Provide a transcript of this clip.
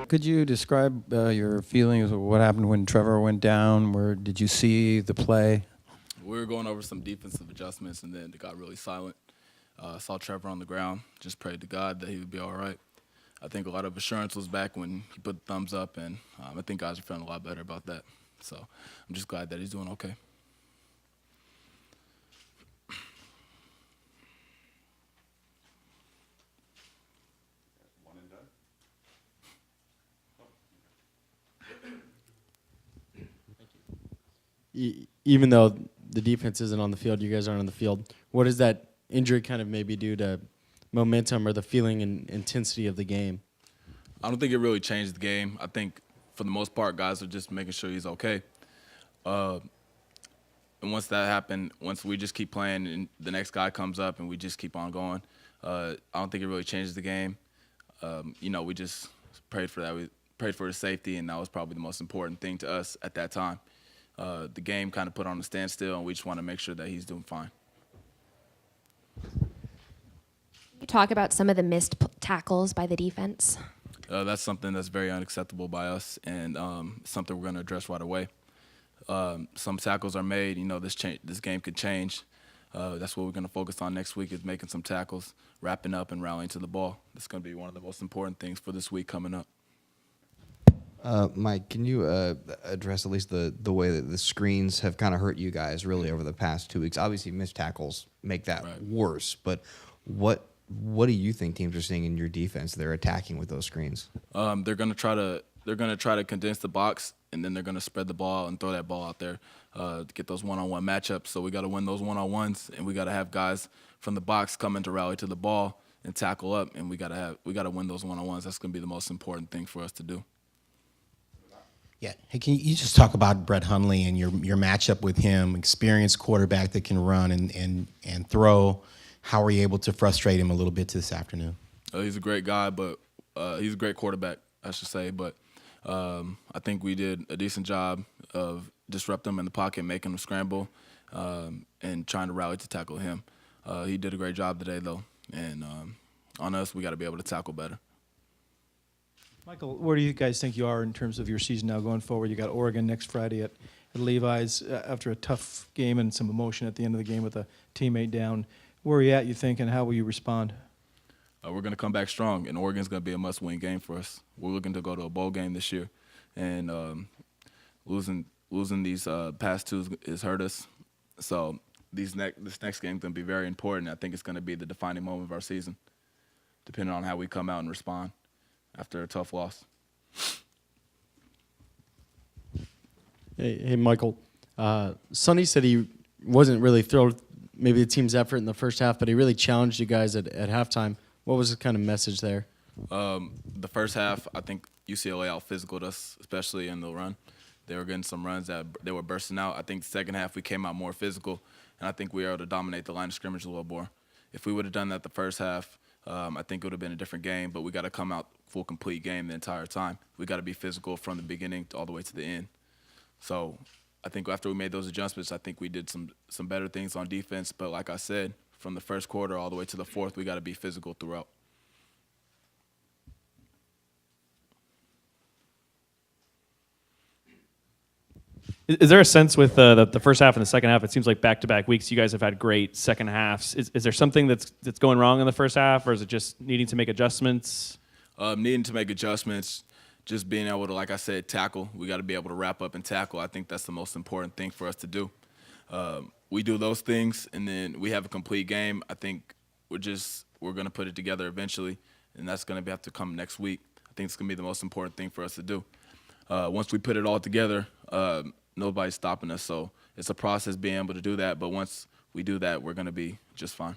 Could you describe your feelings of what happened when Trevor went down? Where did you see the play? We were going over some defensive adjustments, and then it got really silent. Saw Trevor on the ground, just prayed to God that he would be all right. I think a lot of assurance was back when he put the thumbs up, and I think guys are feeling a lot better about that. So I'm just glad that he's doing okay. Even though the defense isn't on the field, you guys aren't on the field, what does that injury kind of maybe do to momentum or the feeling and intensity of the game? I don't think it really changed the game. I think for the most part, guys are just making sure he's okay. And once that happened, once we just keep playing and the next guy comes up and we just keep on going, I don't think it really changes the game. We just prayed for that. We prayed for his safety, and that was probably the most important thing to us at that time. The game kind of put on a standstill, and we just want to make sure that he's doing fine. You talk about some of the missed tackles by the defense. That's something that's very unacceptable by us, and something we're going to address right away. Some tackles are made. This game could change. That's what we're going to focus on next week, is making some tackles, wrapping up, and rallying to the ball. That's going to be one of the most important things for this week coming up. Mike, can you address at least the way that the screens have kind of hurt you guys really over the past 2 weeks? Obviously, missed tackles make that worse, but what do you think teams are seeing in your defense they're attacking with those screens? They're going to try to condense the box, and then they're going to spread the ball and throw that ball out there to get those one-on-one matchups. So we got to win those one-on-ones, and we got to have guys from the box coming to rally to the ball and tackle up, and we got to win those one-on-ones. That's going to be the most important thing for us to do. Yeah. Hey, can you just talk about Brett Hundley and your matchup with him, experienced quarterback that can run and throw? How were you able to frustrate him a little bit this afternoon? He's a great guy, but he's a great quarterback, I should say. But I think we did a decent job of disrupting him in the pocket, making him scramble, and trying to rally to tackle him. He did a great job today, though. And on us, we got to be able to tackle better. Michael, where do you guys think you are in terms of your season now going forward? You got Oregon next Friday at Levi's after a tough game and some emotion at the end of the game with a teammate down. Where are you at, you think, and how will you respond? We're going to come back strong, and Oregon's going to be a must-win game for us. We're looking to go to a bowl game this year, and losing these past two has hurt us. So this next game is going to be very important. I think it's going to be the defining moment of our season, depending on how we come out and respond after a tough loss. Hey, Michael. Sonny said he wasn't really thrilled with maybe the team's effort in the first half, but he really challenged you guys at halftime. What was the kind of message there? The first half, I think UCLA out-physicaled us, especially in the run. They were getting some runs that they were bursting out. I think the second half we came out more physical, and I think we were able to dominate the line of scrimmage a little more. If we would have done that the first half, I think it would have been a different game, but we got to come out full complete game the entire time. We got to be physical from the beginning all the way to the end. So I think after we made those adjustments, I think we did some better things on defense. But like I said, from the first quarter all the way to the fourth, we got to be physical throughout. Is there a sense with the first half and the second half? It seems like back-to-back weeks you guys have had great second halves. Is there something that's going wrong in the first half, or is it just needing to make adjustments? Needing to make adjustments, just being able to, like I said, tackle. We got to be able to wrap up and tackle. I think that's the most important thing for us to do. We do those things, and then we have a complete game. I think we're going to put it together eventually, and that's going to have to come next week. I think it's going to be the most important thing for us to do. Once we put it all together, nobody's stopping us. So it's a process being able to do that. But once we do that, we're going to be just fine.